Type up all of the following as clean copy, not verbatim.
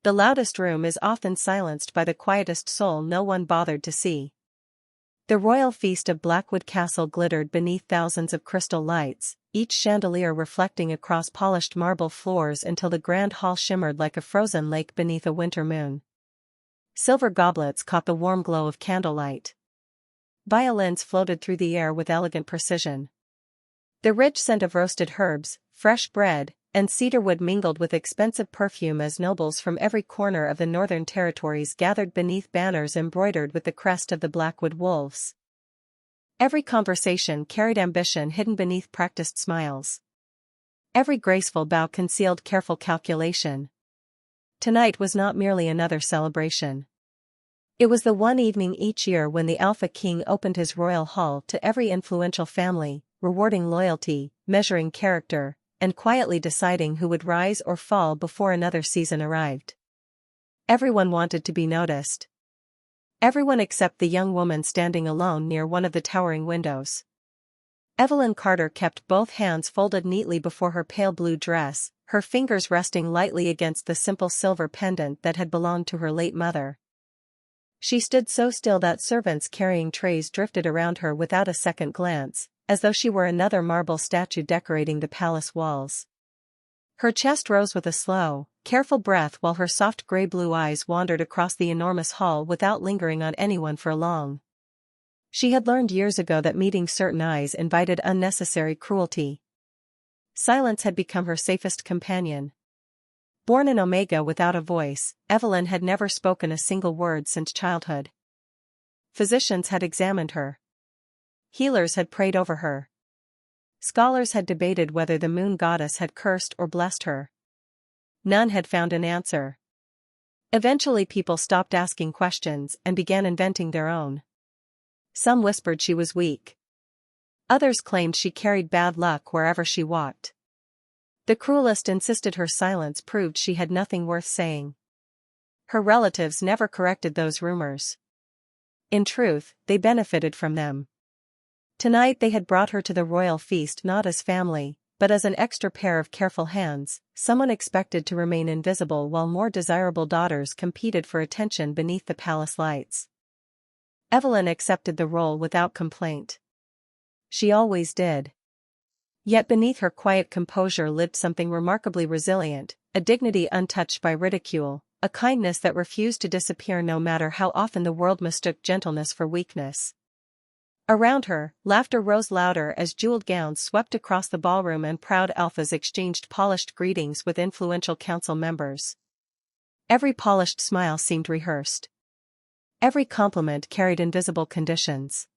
The loudest room is often silenced by the quietest soul no one bothered to see. The royal feast of Blackwood Castle glittered beneath thousands of crystal lights, each chandelier reflecting across polished marble floors until the grand hall shimmered like a frozen lake beneath a winter moon. Silver goblets caught the warm glow of candlelight. Violins floated through the air with elegant precision. The rich scent of roasted herbs, fresh bread, and cedarwood mingled with expensive perfume as nobles from every corner of the northern territories gathered beneath banners embroidered with the crest of the Blackwood Wolves. Every conversation carried ambition hidden beneath practiced smiles. Every graceful bow concealed careful calculation. Tonight was not merely another celebration. It was the one evening each year when the Alpha King opened his royal hall to every influential family, rewarding loyalty, measuring character, and quietly deciding who would rise or fall before another season arrived. Everyone wanted to be noticed. Everyone except the young woman standing alone near one of the towering windows. Evelyn Carter kept both hands folded neatly before her pale blue dress, her fingers resting lightly against the simple silver pendant that had belonged to her late mother. She stood so still that servants carrying trays drifted around her without a second glance, as though she were another marble statue decorating the palace walls. Her chest rose with a slow, careful breath while her soft gray-blue eyes wandered across the enormous hall without lingering on anyone for long. She had learned years ago that meeting certain eyes invited unnecessary cruelty. Silence had become her safest companion. Born an Omega without a voice, Evelyn had never spoken a single word since childhood. Physicians had examined her. Healers had prayed over her. Scholars had debated whether the moon goddess had cursed or blessed her. None had found an answer. Eventually people stopped asking questions and began inventing their own. Some whispered she was weak. Others claimed she carried bad luck wherever she walked. The cruelest insisted her silence proved she had nothing worth saying. Her relatives never corrected those rumors. In truth, they benefited from them. Tonight they had brought her to the royal feast not as family, but as an extra pair of careful hands, someone expected to remain invisible while more desirable daughters competed for attention beneath the palace lights. Evelyn accepted the role without complaint. She always did. Yet beneath her quiet composure lived something remarkably resilient, a dignity untouched by ridicule, a kindness that refused to disappear no matter how often the world mistook gentleness for weakness. Around her, laughter rose louder as jeweled gowns swept across the ballroom and proud alphas exchanged polished greetings with influential council members. Every polished smile seemed rehearsed. Every compliment carried invisible conditions.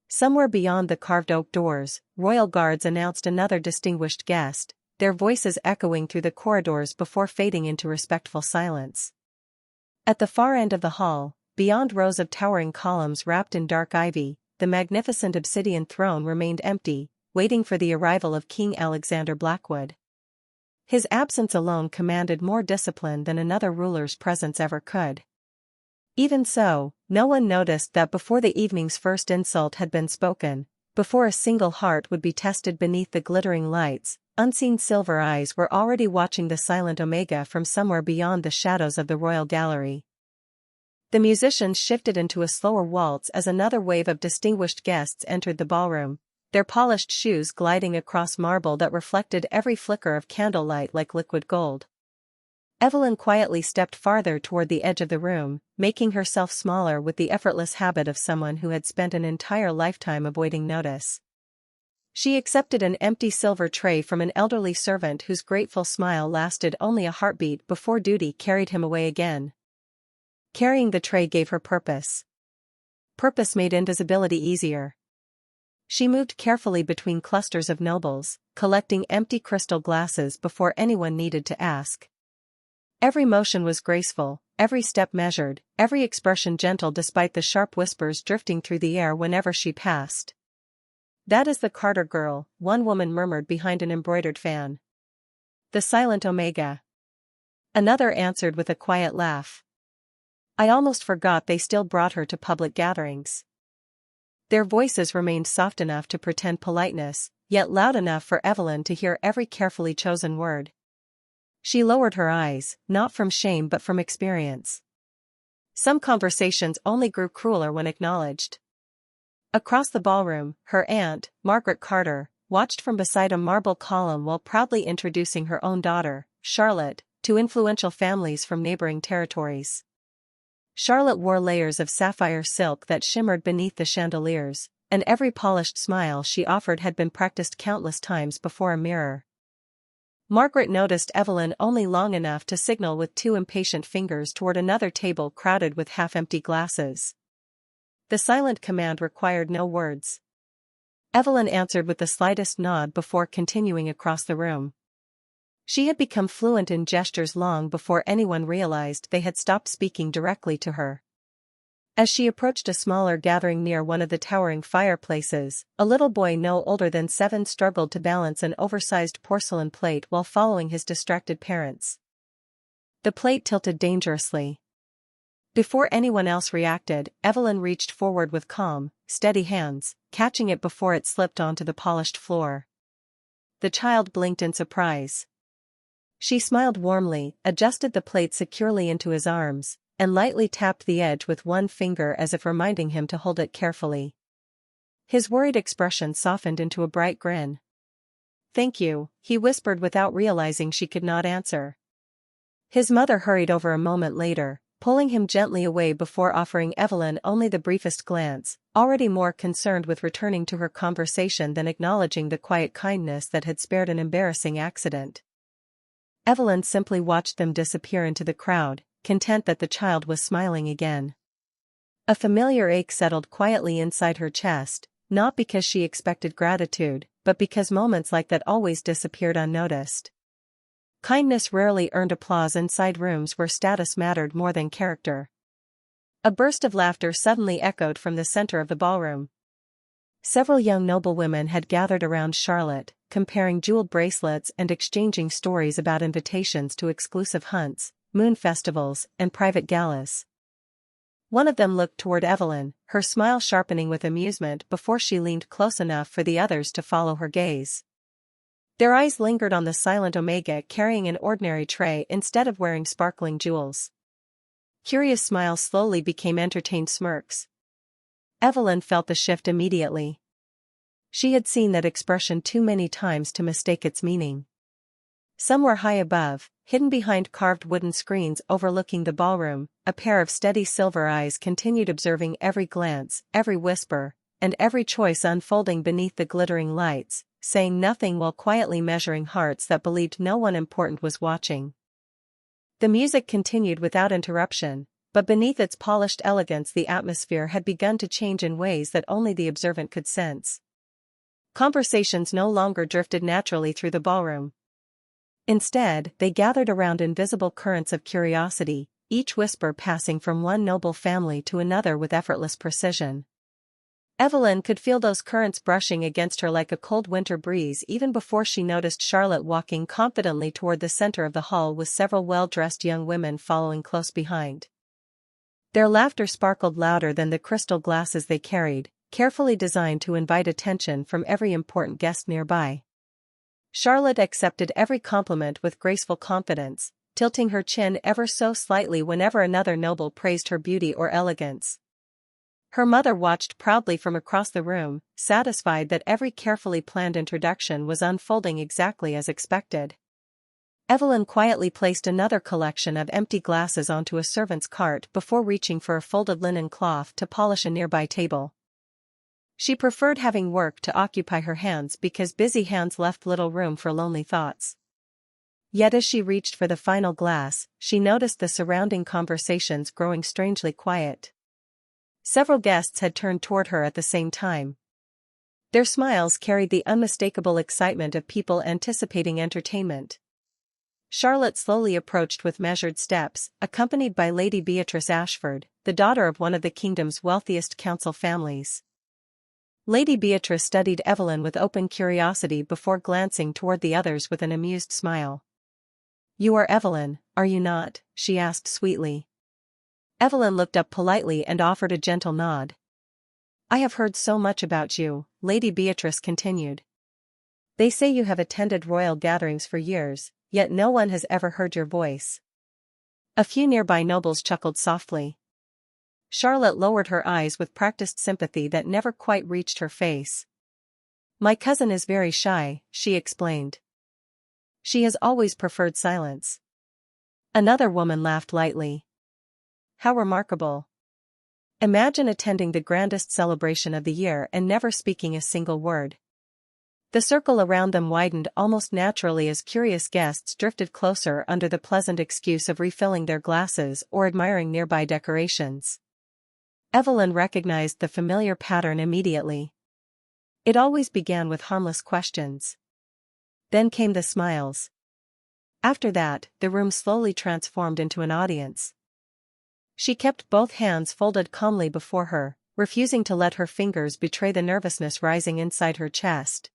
Somewhere beyond the carved oak doors, royal guards announced another distinguished guest, their voices echoing through the corridors before fading into respectful silence. At the far end of the hall, beyond rows of towering columns wrapped in dark ivy, the magnificent obsidian throne remained empty, waiting for the arrival of King Alexander Blackwood. His absence alone commanded more discipline than another ruler's presence ever could. Even so, no one noticed that before the evening's first insult had been spoken, before a single heart would be tested beneath the glittering lights, unseen silver eyes were already watching the silent Omega from somewhere beyond the shadows of the royal gallery. The musicians shifted into a slower waltz as another wave of distinguished guests entered the ballroom, their polished shoes gliding across marble that reflected every flicker of candlelight like liquid gold. Evelyn quietly stepped farther toward the edge of the room, making herself smaller with the effortless habit of someone who had spent an entire lifetime avoiding notice. She accepted an empty silver tray from an elderly servant whose grateful smile lasted only a heartbeat before duty carried him away again. Carrying the tray gave her purpose. Purpose made invisibility easier. She moved carefully between clusters of nobles, collecting empty crystal glasses before anyone needed to ask. Every motion was graceful, every step measured, every expression gentle despite the sharp whispers drifting through the air whenever she passed. "That is the Carter girl," one woman murmured behind an embroidered fan. "The silent Omega." Another answered with a quiet laugh. "I almost forgot they still brought her to public gatherings." Their voices remained soft enough to pretend politeness, yet loud enough for Evelyn to hear every carefully chosen word. She lowered her eyes, not from shame but from experience. Some conversations only grew crueler when acknowledged. Across the ballroom, her aunt, Margaret Carter, watched from beside a marble column while proudly introducing her own daughter, Charlotte, to influential families from neighboring territories. Charlotte wore layers of sapphire silk that shimmered beneath the chandeliers, and every polished smile she offered had been practiced countless times before a mirror. Margaret noticed Evelyn only long enough to signal with two impatient fingers toward another table crowded with half-empty glasses. The silent command required no words. Evelyn answered with the slightest nod before continuing across the room. She had become fluent in gestures long before anyone realized they had stopped speaking directly to her. As she approached a smaller gathering near one of the towering fireplaces, a little boy no older than 7 struggled to balance an oversized porcelain plate while following his distracted parents. The plate tilted dangerously. Before anyone else reacted, Evelyn reached forward with calm, steady hands, catching it before it slipped onto the polished floor. The child blinked in surprise. She smiled warmly, adjusted the plate securely into his arms, and lightly tapped the edge with one finger as if reminding him to hold it carefully. His worried expression softened into a bright grin. "Thank you," he whispered without realizing she could not answer. His mother hurried over a moment later, pulling him gently away before offering Evelyn only the briefest glance, already more concerned with returning to her conversation than acknowledging the quiet kindness that had spared an embarrassing accident. Evelyn simply watched them disappear into the crowd, content that the child was smiling again. A familiar ache settled quietly inside her chest, not because she expected gratitude, but because moments like that always disappeared unnoticed. Kindness rarely earned applause inside rooms where status mattered more than character. A burst of laughter suddenly echoed from the center of the ballroom. Several young noblewomen had gathered around Charlotte, comparing jeweled bracelets and exchanging stories about invitations to exclusive hunts, moon festivals, and private galas. One of them looked toward Evelyn, her smile sharpening with amusement before she leaned close enough for the others to follow her gaze. Their eyes lingered on the silent Omega carrying an ordinary tray instead of wearing sparkling jewels. Curious smiles slowly became entertained smirks. Evelyn felt the shift immediately. She had seen that expression too many times to mistake its meaning. Somewhere high above, hidden behind carved wooden screens overlooking the ballroom, a pair of steady silver eyes continued observing every glance, every whisper, and every choice unfolding beneath the glittering lights, saying nothing while quietly measuring hearts that believed no one important was watching. The music continued without interruption, but beneath its polished elegance the atmosphere had begun to change in ways that only the observant could sense. Conversations no longer drifted naturally through the ballroom. Instead, they gathered around invisible currents of curiosity, each whisper passing from one noble family to another with effortless precision. Evelyn could feel those currents brushing against her like a cold winter breeze even before she noticed Charlotte walking confidently toward the center of the hall with several well-dressed young women following close behind. Their laughter sparkled louder than the crystal glasses they carried, carefully designed to invite attention from every important guest nearby. Charlotte accepted every compliment with graceful confidence, tilting her chin ever so slightly whenever another noble praised her beauty or elegance. Her mother watched proudly from across the room, satisfied that every carefully planned introduction was unfolding exactly as expected. Evelyn quietly placed another collection of empty glasses onto a servant's cart before reaching for a folded linen cloth to polish a nearby table. She preferred having work to occupy her hands because busy hands left little room for lonely thoughts. Yet as she reached for the final glass, she noticed the surrounding conversations growing strangely quiet. Several guests had turned toward her at the same time. Their smiles carried the unmistakable excitement of people anticipating entertainment. Charlotte slowly approached with measured steps, accompanied by Lady Beatrice Ashford, the daughter of one of the kingdom's wealthiest council families. Lady Beatrice studied Evelyn with open curiosity before glancing toward the others with an amused smile. "You are Evelyn, are you not?" she asked sweetly. Evelyn looked up politely and offered a gentle nod. "I have heard so much about you," Lady Beatrice continued. "They say you have attended royal gatherings for years, yet no one has ever heard your voice. A few nearby nobles chuckled softly. Charlotte lowered her eyes with practiced sympathy that never quite reached her face. My cousin is very shy, she explained. She has always preferred silence. Another woman laughed lightly. How remarkable. Imagine attending the grandest celebration of the year and never speaking a single word. The circle around them widened almost naturally as curious guests drifted closer under the pleasant excuse of refilling their glasses or admiring nearby decorations. Evelyn recognized the familiar pattern immediately. It always began with harmless questions. Then came the smiles. After that, the room slowly transformed into an audience. She kept both hands folded calmly before her, refusing to let her fingers betray the nervousness rising inside her chest.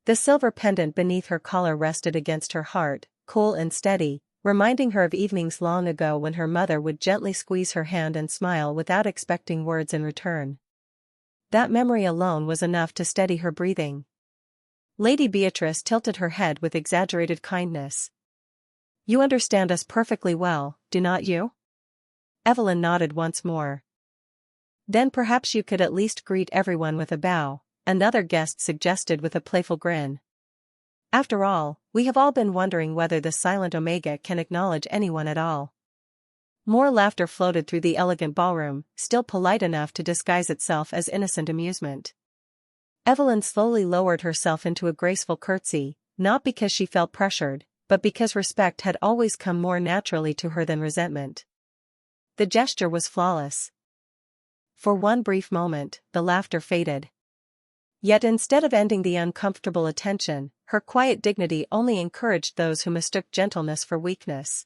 The silver pendant beneath her collar rested against her heart, cool and steady, reminding her of evenings long ago when her mother would gently squeeze her hand and smile without expecting words in return. That memory alone was enough to steady her breathing. Lady Beatrice tilted her head with exaggerated kindness. You understand us perfectly well, do not you? Evelyn nodded once more. Then perhaps you could at least greet everyone with a bow, another guest suggested with a playful grin. After all, we have all been wondering whether the silent Omega can acknowledge anyone at all. More laughter floated through the elegant ballroom, still polite enough to disguise itself as innocent amusement. Evelyn slowly lowered herself into a graceful curtsy, not because she felt pressured, but because respect had always come more naturally to her than resentment. The gesture was flawless. For one brief moment, the laughter faded. Yet instead of ending the uncomfortable attention, her quiet dignity only encouraged those who mistook gentleness for weakness.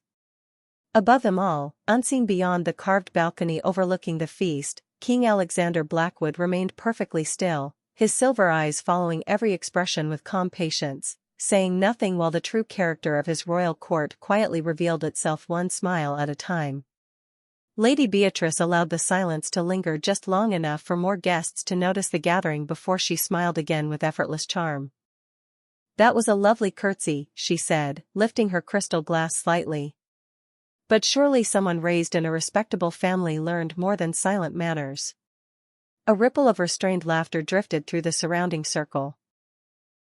Above them all, unseen beyond the carved balcony overlooking the feast, King Alexander Blackwood remained perfectly still, his silver eyes following every expression with calm patience, saying nothing while the true character of his royal court quietly revealed itself one smile at a time. Lady Beatrice allowed the silence to linger just long enough for more guests to notice the gathering before she smiled again with effortless charm. That was a lovely curtsy, she said, lifting her crystal glass slightly. But surely someone raised in a respectable family learned more than silent manners. A ripple of restrained laughter drifted through the surrounding circle.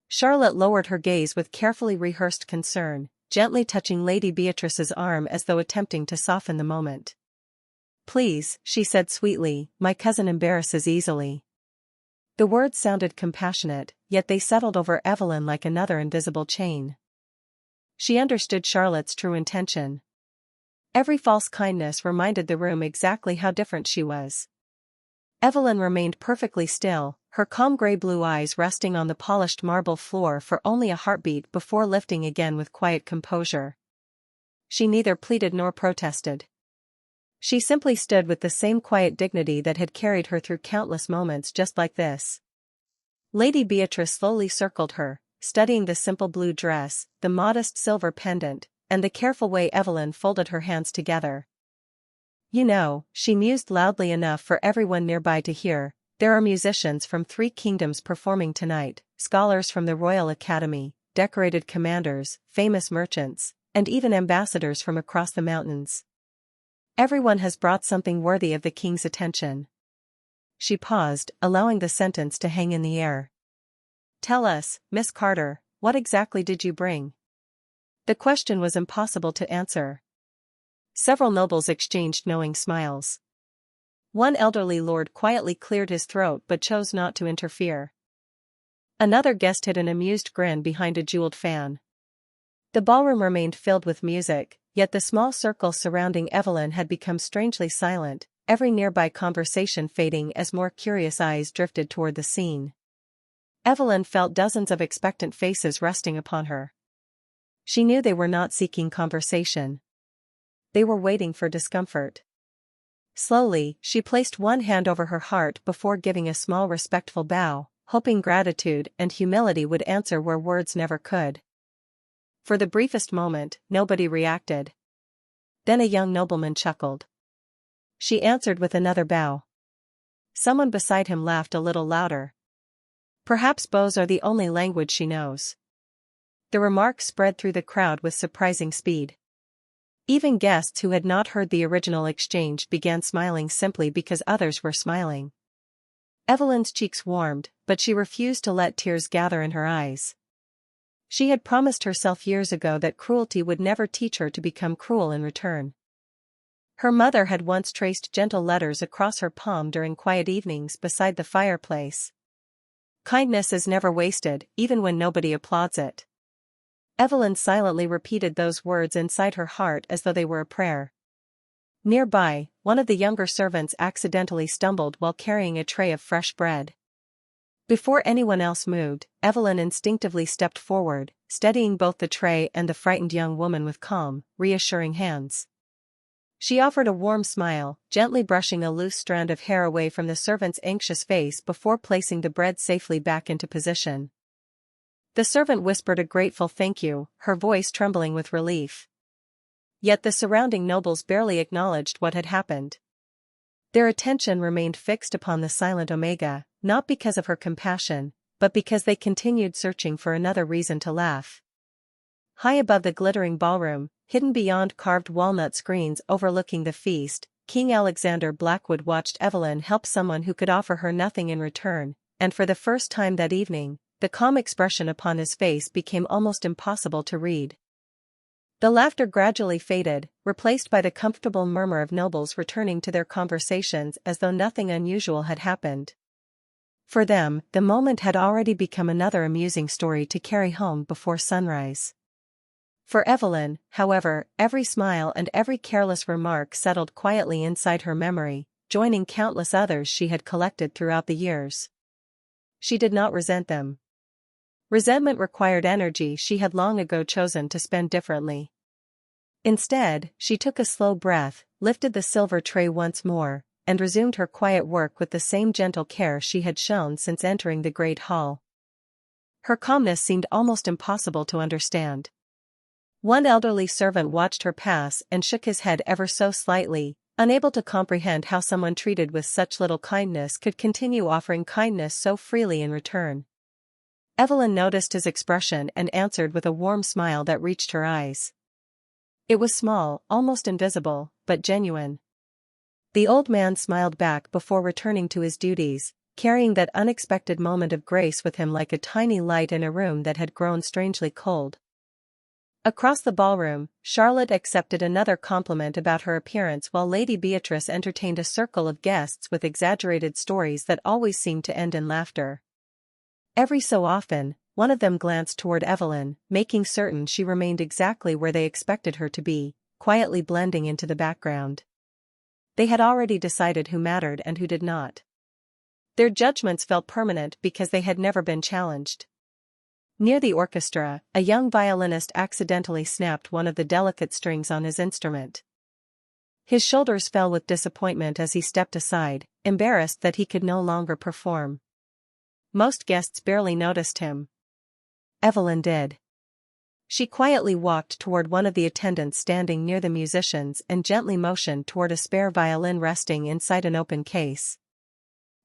Charlotte lowered her gaze with carefully rehearsed concern, gently touching Lady Beatrice's arm as though attempting to soften the moment. Please, she said sweetly, my cousin embarrasses easily. The words sounded compassionate, yet they settled over Evelyn like another invisible chain. She understood Charlotte's true intention. Every false kindness reminded the room exactly how different she was. Evelyn remained perfectly still, her calm gray-blue eyes resting on the polished marble floor for only a heartbeat before lifting again with quiet composure. She neither pleaded nor protested. She simply stood with the same quiet dignity that had carried her through countless moments just like this. Lady Beatrice slowly circled her, studying the simple blue dress, the modest silver pendant, and the careful way Evelyn folded her hands together. You know, she mused loudly enough for everyone nearby to hear, there are musicians from 3 kingdoms performing tonight, scholars from the Royal Academy, decorated commanders, famous merchants, and even ambassadors from across the mountains. Everyone has brought something worthy of the king's attention. She paused, allowing the sentence to hang in the air. Tell us, Miss Carter, what exactly did you bring? The question was impossible to answer. Several nobles exchanged knowing smiles. One elderly lord quietly cleared his throat but chose not to interfere. Another guest hid an amused grin behind a jeweled fan. The ballroom remained filled with music, yet the small circle surrounding Evelyn had become strangely silent, every nearby conversation fading as more curious eyes drifted toward the scene. Evelyn felt dozens of expectant faces resting upon her. She knew they were not seeking conversation. They were waiting for discomfort. Slowly, she placed one hand over her heart before giving a small respectful bow, hoping gratitude and humility would answer where words never could. For the briefest moment, nobody reacted. Then a young nobleman chuckled. She answered with another bow. Someone beside him laughed a little louder. Perhaps bows are the only language she knows. The remark spread through the crowd with surprising speed. Even guests who had not heard the original exchange began smiling simply because others were smiling. Evelyn's cheeks warmed, but she refused to let tears gather in her eyes. She had promised herself years ago that cruelty would never teach her to become cruel in return. Her mother had once traced gentle letters across her palm during quiet evenings beside the fireplace. Kindness is never wasted, even when nobody applauds it. Evelyn silently repeated those words inside her heart as though they were a prayer. Nearby, one of the younger servants accidentally stumbled while carrying a tray of fresh bread. Before anyone else moved, Evelyn instinctively stepped forward, steadying both the tray and the frightened young woman with calm, reassuring hands. She offered a warm smile, gently brushing a loose strand of hair away from the servant's anxious face before placing the bread safely back into position. The servant whispered a grateful thank you, her voice trembling with relief. Yet the surrounding nobles barely acknowledged what had happened. Their attention remained fixed upon the silent Omega, not because of her compassion, but because they continued searching for another reason to laugh. High above the glittering ballroom, hidden beyond carved walnut screens overlooking the feast, King Alexander Blackwood watched Evelyn help someone who could offer her nothing in return, and for the first time that evening, the calm expression upon his face became almost impossible to read. The laughter gradually faded, replaced by the comfortable murmur of nobles returning to their conversations as though nothing unusual had happened. For them, the moment had already become another amusing story to carry home before sunrise. For Evelyn, however, every smile and every careless remark settled quietly inside her memory, joining countless others she had collected throughout the years. She did not resent them. Resentment required energy she had long ago chosen to spend differently. Instead, she took a slow breath, lifted the silver tray once more, and resumed her quiet work with the same gentle care she had shown since entering the great hall. Her calmness seemed almost impossible to understand. One elderly servant watched her pass and shook his head ever so slightly, unable to comprehend how someone treated with such little kindness could continue offering kindness so freely in return. Evelyn noticed his expression and answered with a warm smile that reached her eyes. It was small, almost invisible, but genuine. The old man smiled back before returning to his duties, carrying that unexpected moment of grace with him like a tiny light in a room that had grown strangely cold. Across the ballroom, Charlotte accepted another compliment about her appearance while Lady Beatrice entertained a circle of guests with exaggerated stories that always seemed to end in laughter. Every so often, one of them glanced toward Evelyn, making certain she remained exactly where they expected her to be, quietly blending into the background. They had already decided who mattered and who did not. Their judgments felt permanent because they had never been challenged. Near the orchestra, a young violinist accidentally snapped one of the delicate strings on his instrument. His shoulders fell with disappointment as he stepped aside, embarrassed that he could no longer perform. Most guests barely noticed him. Evelyn did. She quietly walked toward one of the attendants standing near the musicians and gently motioned toward a spare violin resting inside an open case.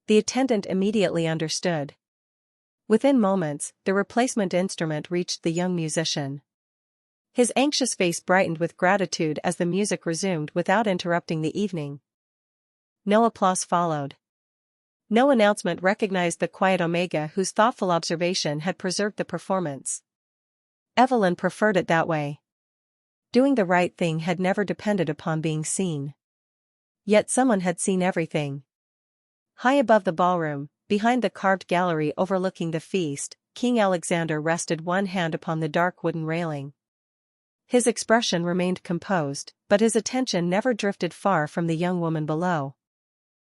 The attendant immediately understood. Within moments, the replacement instrument reached the young musician. His anxious face brightened with gratitude as the music resumed without interrupting the evening. No applause followed. No announcement recognized the quiet Omega whose thoughtful observation had preserved the performance. Evelyn preferred it that way. Doing the right thing had never depended upon being seen. Yet someone had seen everything. High above the ballroom, behind the carved gallery overlooking the feast, King Alexander rested one hand upon the dark wooden railing. His expression remained composed, but his attention never drifted far from the young woman below.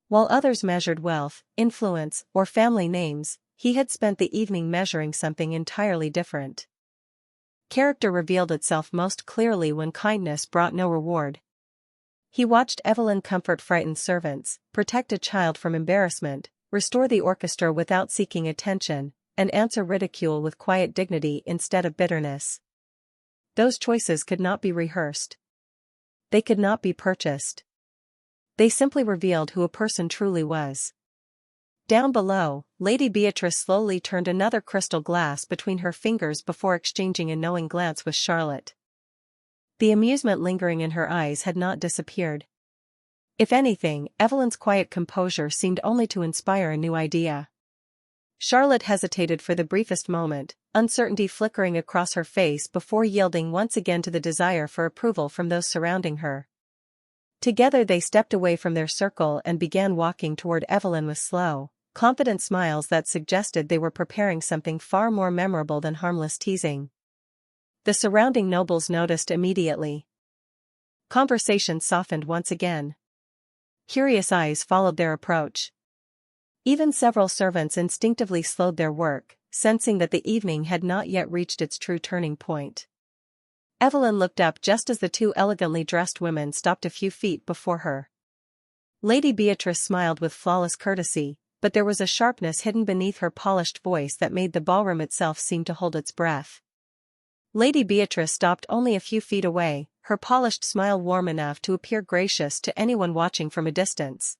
While others measured wealth, influence, or family names, he had spent the evening measuring something entirely different. Character revealed itself most clearly when kindness brought no reward. He watched Evelyn comfort frightened servants, protect a child from embarrassment, restore the orchestra without seeking attention, and answer ridicule with quiet dignity instead of bitterness. Those choices could not be rehearsed. They could not be purchased. They simply revealed who a person truly was. Down below, Lady Beatrice slowly turned another crystal glass between her fingers before exchanging a knowing glance with Charlotte. The amusement lingering in her eyes had not disappeared. If anything, Evelyn's quiet composure seemed only to inspire a new idea. Charlotte hesitated for the briefest moment, uncertainty flickering across her face before yielding once again to the desire for approval from those surrounding her. Together they stepped away from their circle and began walking toward Evelyn with slow, confident smiles that suggested they were preparing something far more memorable than harmless teasing. The surrounding nobles noticed immediately. Conversation softened once again. Curious eyes followed their approach. Even several servants instinctively slowed their work, sensing that the evening had not yet reached its true turning point. Evelyn looked up just as the two elegantly dressed women stopped a few feet before her. Lady Beatrice smiled with flawless courtesy, but there was a sharpness hidden beneath her polished voice that made the ballroom itself seem to hold its breath. Lady Beatrice stopped only a few feet away, her polished smile warm enough to appear gracious to anyone watching from a distance.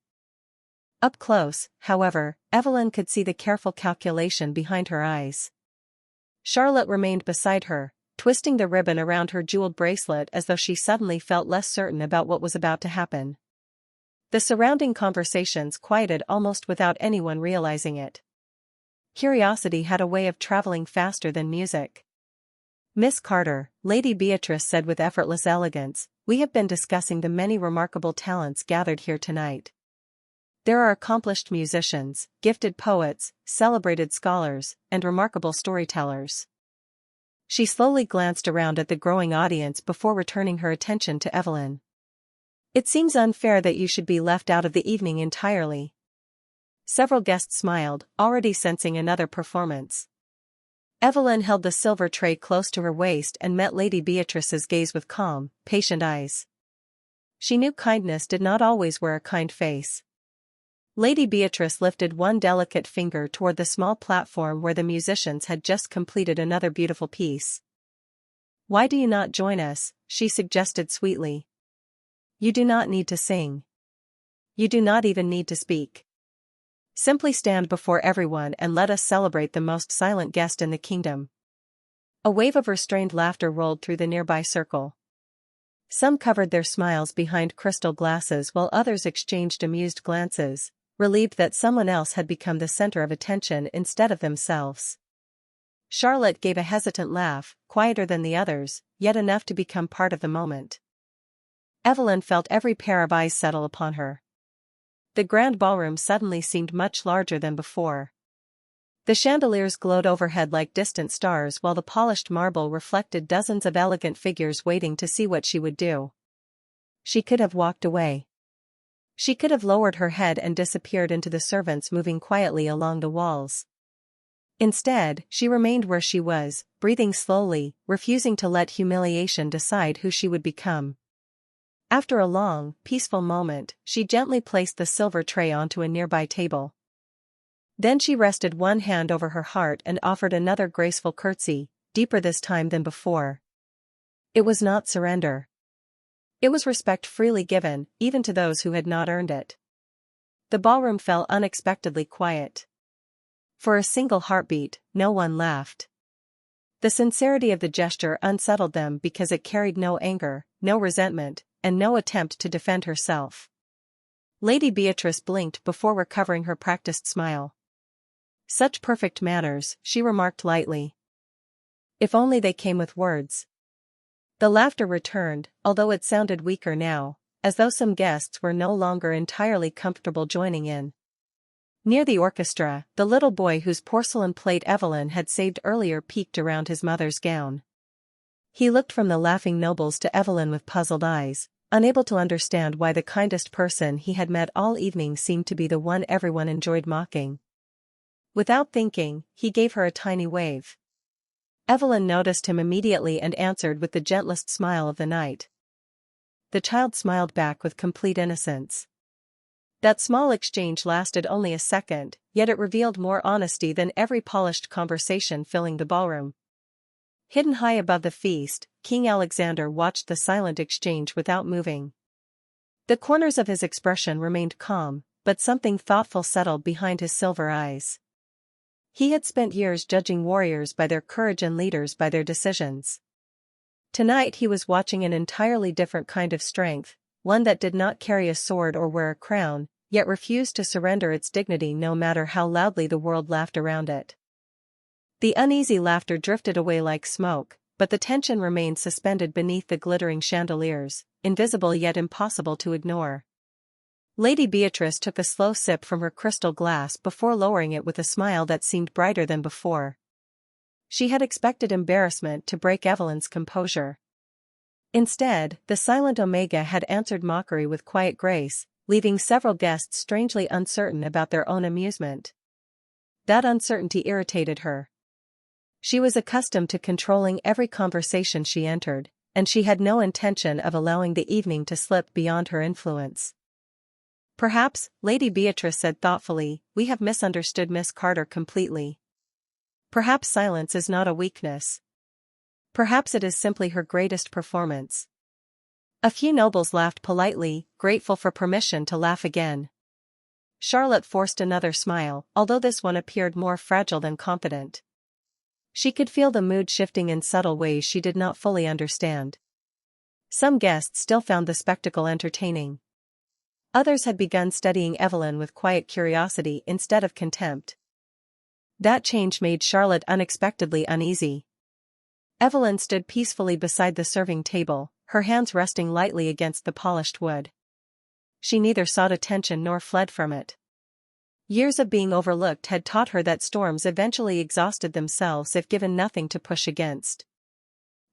Up close, however, Evelyn could see the careful calculation behind her eyes. Charlotte remained beside her, twisting the ribbon around her jeweled bracelet as though she suddenly felt less certain about what was about to happen. The surrounding conversations quieted almost without anyone realizing it. Curiosity had a way of traveling faster than music. "Miss Carter," Lady Beatrice said with effortless elegance, "we have been discussing the many remarkable talents gathered here tonight. There are accomplished musicians, gifted poets, celebrated scholars, and remarkable storytellers." She slowly glanced around at the growing audience before returning her attention to Evelyn. "It seems unfair that you should be left out of the evening entirely." Several guests smiled, already sensing another performance. Evelyn held the silver tray close to her waist and met Lady Beatrice's gaze with calm, patient eyes. She knew kindness did not always wear a kind face. Lady Beatrice lifted one delicate finger toward the small platform where the musicians had just completed another beautiful piece. "Why do you not join us?" she suggested sweetly. "You do not need to sing. You do not even need to speak. Simply stand before everyone and let us celebrate the most silent guest in the kingdom." A wave of restrained laughter rolled through the nearby circle. Some covered their smiles behind crystal glasses while others exchanged amused glances, relieved that someone else had become the center of attention instead of themselves. Charlotte gave a hesitant laugh, quieter than the others, yet enough to become part of the moment. Evelyn felt every pair of eyes settle upon her. The grand ballroom suddenly seemed much larger than before. The chandeliers glowed overhead like distant stars while the polished marble reflected dozens of elegant figures waiting to see what she would do. She could have walked away. She could have lowered her head and disappeared into the servants moving quietly along the walls. Instead, she remained where she was, breathing slowly, refusing to let humiliation decide who she would become. After a long, peaceful moment, she gently placed the silver tray onto a nearby table. Then she rested one hand over her heart and offered another graceful curtsy, deeper this time than before. It was not surrender. It was respect freely given, even to those who had not earned it. The ballroom fell unexpectedly quiet. For a single heartbeat, no one laughed. The sincerity of the gesture unsettled them because it carried no anger, no resentment, and no attempt to defend herself. Lady Beatrice blinked before recovering her practiced smile. "Such perfect manners," she remarked lightly. "If only they came with words." The laughter returned, although it sounded weaker now, as though some guests were no longer entirely comfortable joining in. Near the orchestra, the little boy whose porcelain plate Evelyn had saved earlier peeked around his mother's gown. He looked from the laughing nobles to Evelyn with puzzled eyes, unable to understand why the kindest person he had met all evening seemed to be the one everyone enjoyed mocking. Without thinking, he gave her a tiny wave. Evelyn noticed him immediately and answered with the gentlest smile of the night. The child smiled back with complete innocence. That small exchange lasted only a second, yet it revealed more honesty than every polished conversation filling the ballroom. Hidden high above the feast, King Alexander watched the silent exchange without moving. The corners of his expression remained calm, but something thoughtful settled behind his silver eyes. He had spent years judging warriors by their courage and leaders by their decisions. Tonight he was watching an entirely different kind of strength, one that did not carry a sword or wear a crown, yet refused to surrender its dignity no matter how loudly the world laughed around it. The uneasy laughter drifted away like smoke, but the tension remained suspended beneath the glittering chandeliers, invisible yet impossible to ignore. Lady Beatrice took a slow sip from her crystal glass before lowering it with a smile that seemed brighter than before. She had expected embarrassment to break Evelyn's composure. Instead, the silent Omega had answered mockery with quiet grace, leaving several guests strangely uncertain about their own amusement. That uncertainty irritated her. She was accustomed to controlling every conversation she entered, and she had no intention of allowing the evening to slip beyond her influence. "Perhaps," Lady Beatrice said thoughtfully, "we have misunderstood Miss Carter completely. Perhaps silence is not a weakness. Perhaps it is simply her greatest performance." A few nobles laughed politely, grateful for permission to laugh again. Charlotte forced another smile, although this one appeared more fragile than confident. She could feel the mood shifting in subtle ways she did not fully understand. Some guests still found the spectacle entertaining. Others had begun studying Evelyn with quiet curiosity instead of contempt. That change made Charlotte unexpectedly uneasy. Evelyn stood peacefully beside the serving table, her hands resting lightly against the polished wood. She neither sought attention nor fled from it. Years of being overlooked had taught her that storms eventually exhausted themselves if given nothing to push against.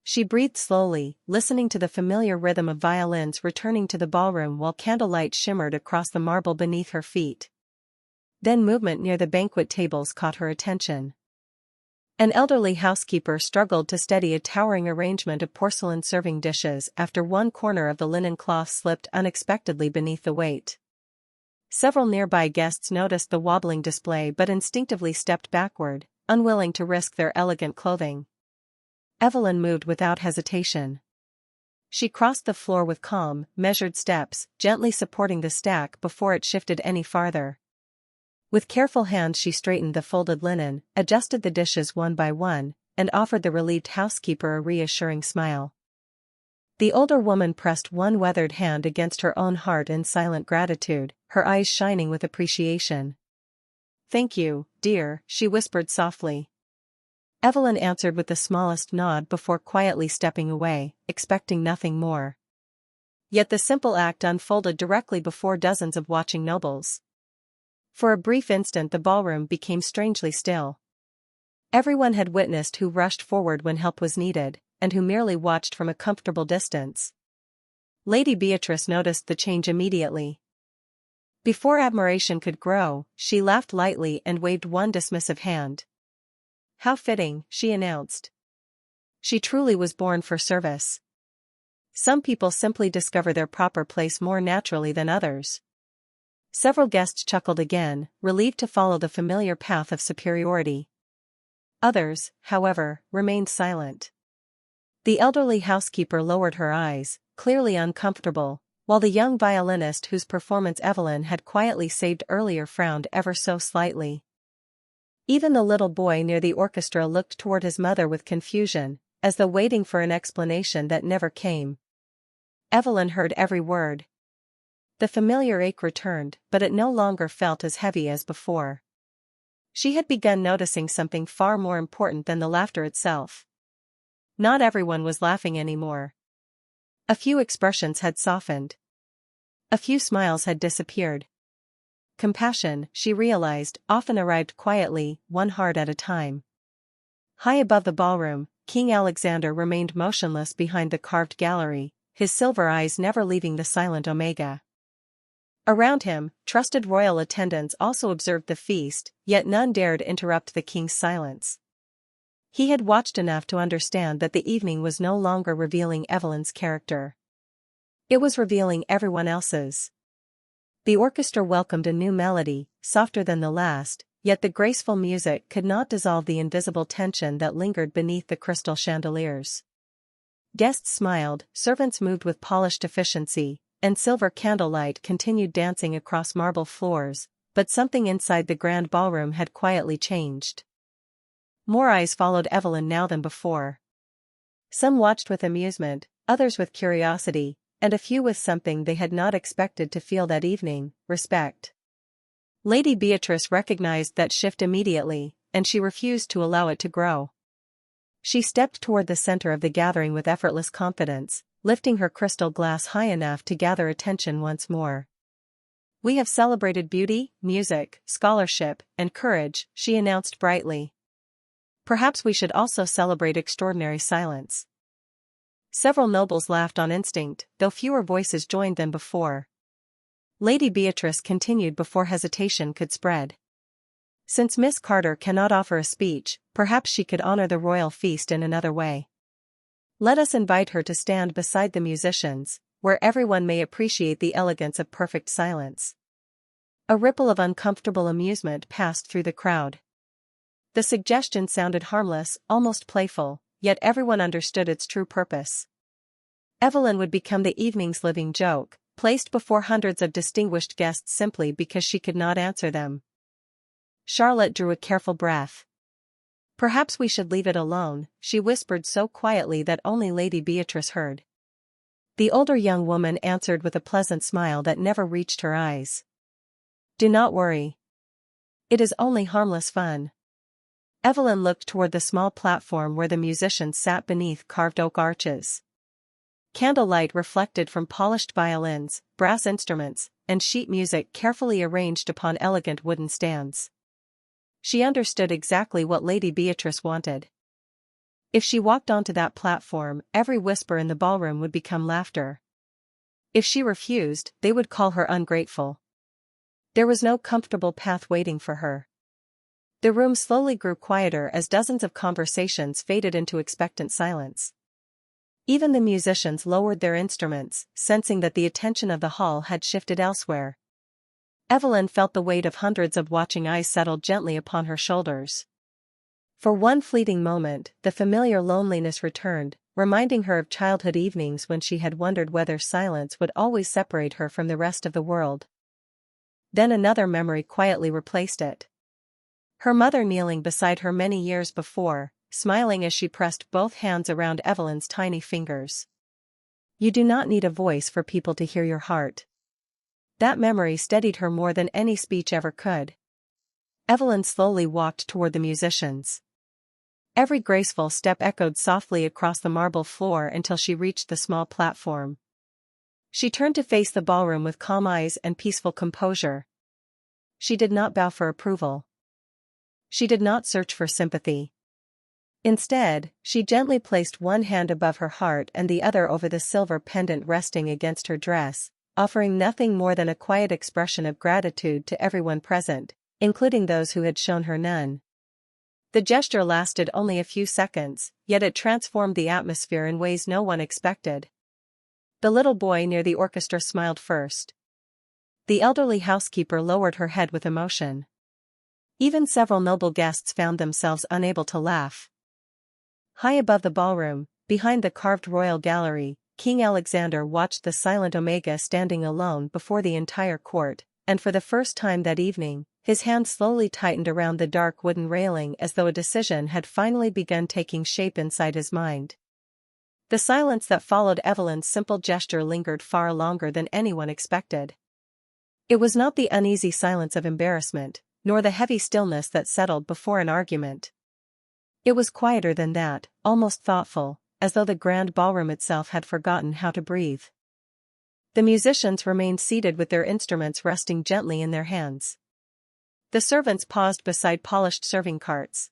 She breathed slowly, listening to the familiar rhythm of violins returning to the ballroom while candlelight shimmered across the marble beneath her feet. Then movement near the banquet tables caught her attention. An elderly housekeeper struggled to steady a towering arrangement of porcelain serving dishes after one corner of the linen cloth slipped unexpectedly beneath the weight. Several nearby guests noticed the wobbling display but instinctively stepped backward, unwilling to risk their elegant clothing. Evelyn moved without hesitation. She crossed the floor with calm, measured steps, gently supporting the stack before it shifted any farther. With careful hands she straightened the folded linen, adjusted the dishes one by one, and offered the relieved housekeeper a reassuring smile. The older woman pressed one weathered hand against her own heart in silent gratitude, her eyes shining with appreciation. "Thank you, dear," she whispered softly. Evelyn answered with the smallest nod before quietly stepping away, expecting nothing more. Yet the simple act unfolded directly before dozens of watching nobles. For a brief instant the ballroom became strangely still. Everyone had witnessed who rushed forward when help was needed, and who merely watched from a comfortable distance. Lady Beatrice noticed the change immediately. Before admiration could grow, she laughed lightly and waved one dismissive hand. "How fitting," she announced. She truly was born for service. Some people simply discover their proper place more naturally than others. Several guests chuckled again, relieved to follow the familiar path of superiority. Others, however, remained silent. The elderly housekeeper lowered her eyes, clearly uncomfortable, while the young violinist whose performance Evelyn had quietly saved earlier frowned ever so slightly. Even the little boy near the orchestra looked toward his mother with confusion, as though waiting for an explanation that never came. Evelyn heard every word. The familiar ache returned, but it no longer felt as heavy as before. She had begun noticing something far more important than the laughter itself. Not everyone was laughing anymore. A few expressions had softened. A few smiles had disappeared. Compassion, she realized, often arrived quietly, one heart at a time. High above the ballroom, King Alexander remained motionless behind the carved gallery, his silver eyes never leaving the silent Omega. Around him, trusted royal attendants also observed the feast, yet none dared interrupt the king's silence. He had watched enough to understand that the evening was no longer revealing Evelyn's character. It was revealing everyone else's. The orchestra welcomed a new melody, softer than the last, yet the graceful music could not dissolve the invisible tension that lingered beneath the crystal chandeliers. Guests smiled, servants moved with polished efficiency, and silver candlelight continued dancing across marble floors, but something inside the grand ballroom had quietly changed. More eyes followed Evelyn now than before. Some watched with amusement, others with curiosity, and a few with something they had not expected to feel that evening: respect. Lady Beatrice recognized that shift immediately, and she refused to allow it to grow. She stepped toward the center of the gathering with effortless confidence, lifting her crystal glass high enough to gather attention once more. "We have celebrated beauty, music, scholarship, and courage," she announced brightly. "Perhaps we should also celebrate extraordinary silence." Several nobles laughed on instinct, though fewer voices joined than before. Lady Beatrice continued before hesitation could spread. "Since Miss Carter cannot offer a speech, perhaps she could honor the royal feast in another way. Let us invite her to stand beside the musicians, where everyone may appreciate the elegance of perfect silence." A ripple of uncomfortable amusement passed through the crowd. The suggestion sounded harmless, almost playful, yet everyone understood its true purpose. Evelyn would become the evening's living joke, placed before hundreds of distinguished guests simply because she could not answer them. Charlotte drew a careful breath. "Perhaps we should leave it alone," she whispered so quietly that only Lady Beatrice heard. The older young woman answered with a pleasant smile that never reached her eyes. "Do not worry. It is only harmless fun." Evelyn looked toward the small platform where the musicians sat beneath carved oak arches. Candlelight reflected from polished violins, brass instruments, and sheet music carefully arranged upon elegant wooden stands. She understood exactly what Lady Beatrice wanted. If she walked onto that platform, every whisper in the ballroom would become laughter. If she refused, they would call her ungrateful. There was no comfortable path waiting for her. The room slowly grew quieter as dozens of conversations faded into expectant silence. Even the musicians lowered their instruments, sensing that the attention of the hall had shifted elsewhere. Evelyn felt the weight of hundreds of watching eyes settle gently upon her shoulders. For one fleeting moment, the familiar loneliness returned, reminding her of childhood evenings when she had wondered whether silence would always separate her from the rest of the world. Then another memory quietly replaced it. Her mother kneeling beside her many years before, smiling as she pressed both hands around Evelyn's tiny fingers. "You do not need a voice for people to hear your heart." That memory steadied her more than any speech ever could. Evelyn slowly walked toward the musicians. Every graceful step echoed softly across the marble floor until she reached the small platform. She turned to face the ballroom with calm eyes and peaceful composure. She did not bow for approval. She did not search for sympathy. Instead, she gently placed one hand above her heart and the other over the silver pendant resting against her dress, offering nothing more than a quiet expression of gratitude to everyone present, including those who had shown her none. The gesture lasted only a few seconds, yet it transformed the atmosphere in ways no one expected. The little boy near the orchestra smiled first. The elderly housekeeper lowered her head with emotion. Even several noble guests found themselves unable to laugh. High above the ballroom, behind the carved royal gallery, King Alexander watched the silent Omega standing alone before the entire court, and for the first time that evening, his hand slowly tightened around the dark wooden railing as though a decision had finally begun taking shape inside his mind. The silence that followed Evelyn's simple gesture lingered far longer than anyone expected. It was not the uneasy silence of embarrassment, nor the heavy stillness that settled before an argument. It was quieter than that, almost thoughtful, as though the grand ballroom itself had forgotten how to breathe. The musicians remained seated with their instruments resting gently in their hands. The servants paused beside polished serving carts.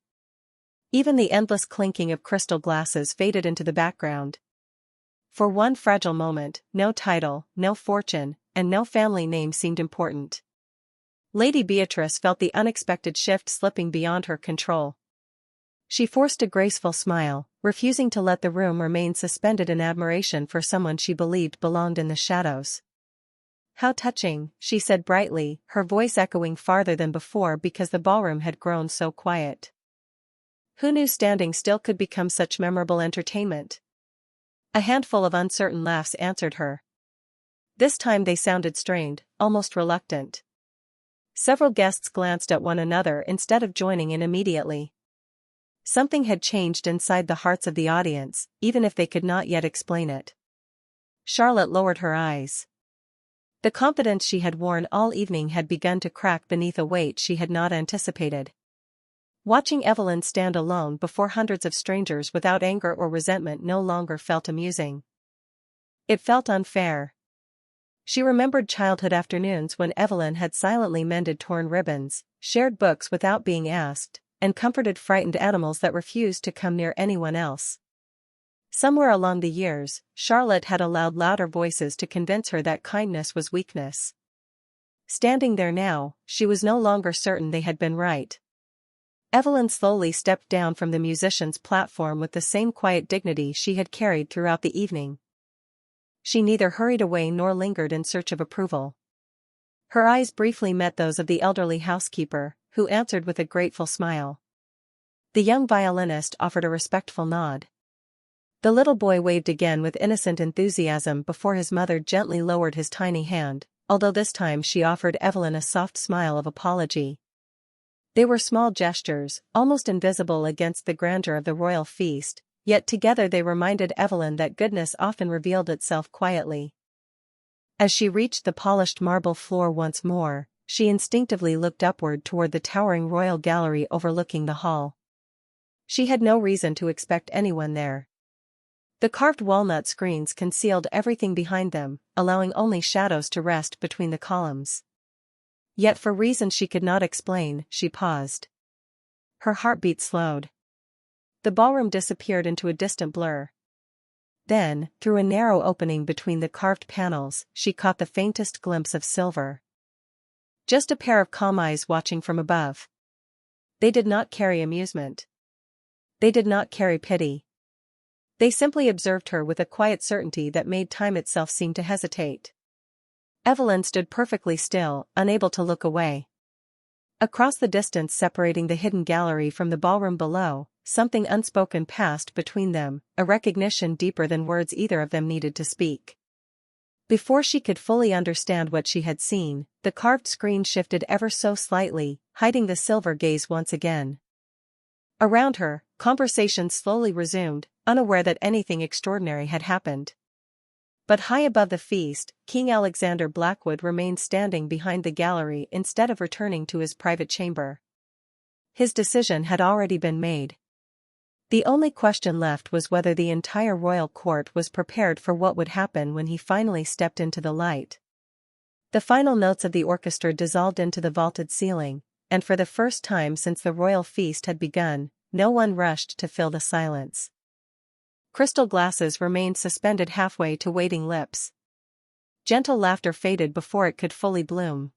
Even the endless clinking of crystal glasses faded into the background. For one fragile moment, no title, no fortune, and no family name seemed important. Lady Beatrice felt the unexpected shift slipping beyond her control. She forced a graceful smile, refusing to let the room remain suspended in admiration for someone she believed belonged in the shadows. "How touching," she said brightly, her voice echoing farther than before because the ballroom had grown so quiet. Who knew standing still could become such memorable entertainment? A handful of uncertain laughs answered her. This time they sounded strained, almost reluctant. Several guests glanced at one another instead of joining in immediately. Something had changed inside the hearts of the audience, even if they could not yet explain it. Charlotte lowered her eyes. The confidence she had worn all evening had begun to crack beneath a weight she had not anticipated. Watching Evelyn stand alone before hundreds of strangers without anger or resentment no longer felt amusing. It felt unfair. She remembered childhood afternoons when Evelyn had silently mended torn ribbons, shared books without being asked, and comforted frightened animals that refused to come near anyone else. Somewhere along the years, Charlotte had allowed louder voices to convince her that kindness was weakness. Standing there now, she was no longer certain they had been right. Evelyn slowly stepped down from the musician's platform with the same quiet dignity she had carried throughout the evening. She neither hurried away nor lingered in search of approval. Her eyes briefly met those of the elderly housekeeper, who answered with a grateful smile. The young violinist offered a respectful nod. The little boy waved again with innocent enthusiasm before his mother gently lowered his tiny hand, although this time she offered Evelyn a soft smile of apology. They were small gestures, almost invisible against the grandeur of the royal feast, yet together they reminded Evelyn that goodness often revealed itself quietly. As she reached the polished marble floor once more, she instinctively looked upward toward the towering royal gallery overlooking the hall. She had no reason to expect anyone there. The carved walnut screens concealed everything behind them, allowing only shadows to rest between the columns. Yet for reasons she could not explain, she paused. Her heartbeat slowed. The ballroom disappeared into a distant blur. Then, through a narrow opening between the carved panels, she caught the faintest glimpse of silver. Just a pair of calm eyes watching from above. They did not carry amusement. They did not carry pity. They simply observed her with a quiet certainty that made time itself seem to hesitate. Evelyn stood perfectly still, unable to look away. Across the distance separating the hidden gallery from the ballroom below, something unspoken passed between them, a recognition deeper than words either of them needed to speak. Before she could fully understand what she had seen, the carved screen shifted ever so slightly, hiding the silver gaze once again. Around her, conversation slowly resumed, unaware that anything extraordinary had happened. But high above the feast, King Alexander Blackwood remained standing behind the gallery instead of returning to his private chamber. His decision had already been made. The only question left was whether the entire royal court was prepared for what would happen when he finally stepped into the light. The final notes of the orchestra dissolved into the vaulted ceiling, and for the first time since the royal feast had begun, no one rushed to fill the silence. Crystal glasses remained suspended halfway to waiting lips. Gentle laughter faded before it could fully bloom.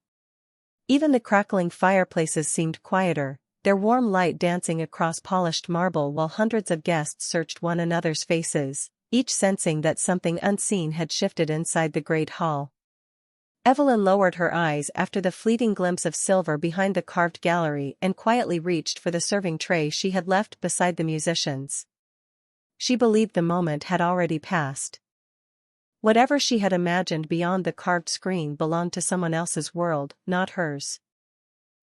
Even the crackling fireplaces seemed quieter, their warm light dancing across polished marble while hundreds of guests searched one another's faces, each sensing that something unseen had shifted inside the great hall. Evelyn lowered her eyes after the fleeting glimpse of silver behind the carved gallery and quietly reached for the serving tray she had left beside the musicians. She believed the moment had already passed. Whatever she had imagined beyond the carved screen belonged to someone else's world, not hers.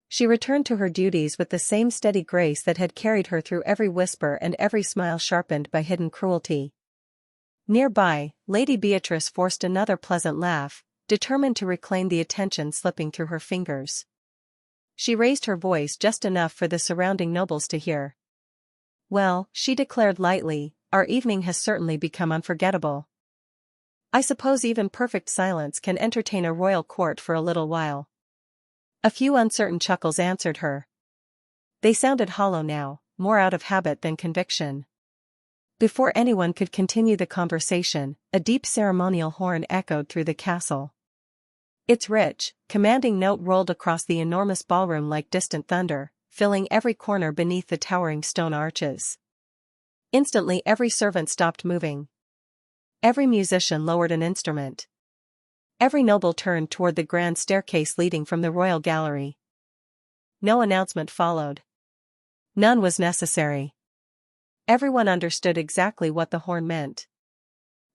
She returned to her duties with the same steady grace that had carried her through every whisper and every smile sharpened by hidden cruelty. Nearby, Lady Beatrice forced another pleasant laugh, determined to reclaim the attention slipping through her fingers. She raised her voice just enough for the surrounding nobles to hear. "Well," she declared lightly, "our evening has certainly become unforgettable. I suppose even perfect silence can entertain a royal court for a little while." A few uncertain chuckles answered her. They sounded hollow now, more out of habit than conviction. Before anyone could continue the conversation, a deep ceremonial horn echoed through the castle. Its rich, commanding note rolled across the enormous ballroom like distant thunder, filling every corner beneath the towering stone arches. Instantly every servant stopped moving. Every musician lowered an instrument. Every noble turned toward the grand staircase leading from the royal gallery. No announcement followed. None was necessary. Everyone understood exactly what the horn meant.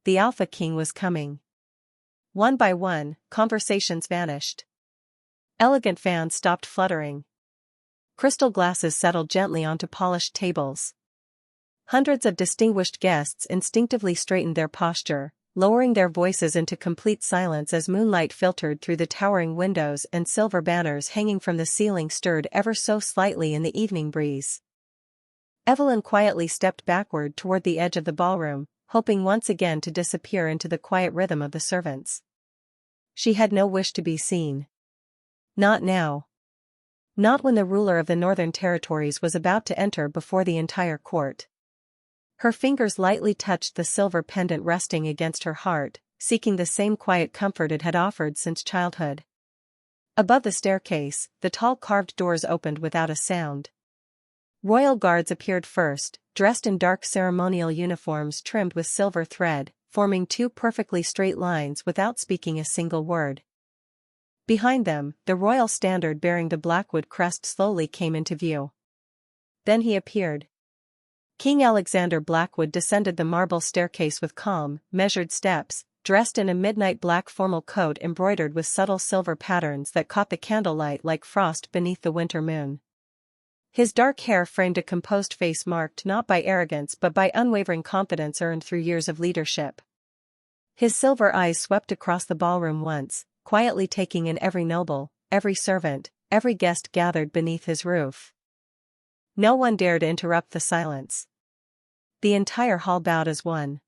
The Alpha King was coming. One by one, conversations vanished. Elegant fans stopped fluttering. Crystal glasses settled gently onto polished tables. Hundreds of distinguished guests instinctively straightened their posture, lowering their voices into complete silence as moonlight filtered through the towering windows and silver banners hanging from the ceiling stirred ever so slightly in the evening breeze. Evelyn quietly stepped backward toward the edge of the ballroom, hoping once again to disappear into the quiet rhythm of the servants. She had no wish to be seen. Not now. Not when the ruler of the Northern Territories was about to enter before the entire court. Her fingers lightly touched the silver pendant resting against her heart, seeking the same quiet comfort it had offered since childhood. Above the staircase, the tall carved doors opened without a sound. Royal guards appeared first, dressed in dark ceremonial uniforms trimmed with silver thread, forming two perfectly straight lines without speaking a single word. Behind them, the royal standard bearing the Blackwood crest slowly came into view. Then he appeared. King Alexander Blackwood descended the marble staircase with calm, measured steps, dressed in a midnight black formal coat embroidered with subtle silver patterns that caught the candlelight like frost beneath the winter moon. His dark hair framed a composed face marked not by arrogance but by unwavering confidence earned through years of leadership. His silver eyes swept across the ballroom once, quietly taking in every noble, every servant, every guest gathered beneath his roof. No one dared interrupt the silence. The entire hall bowed as one.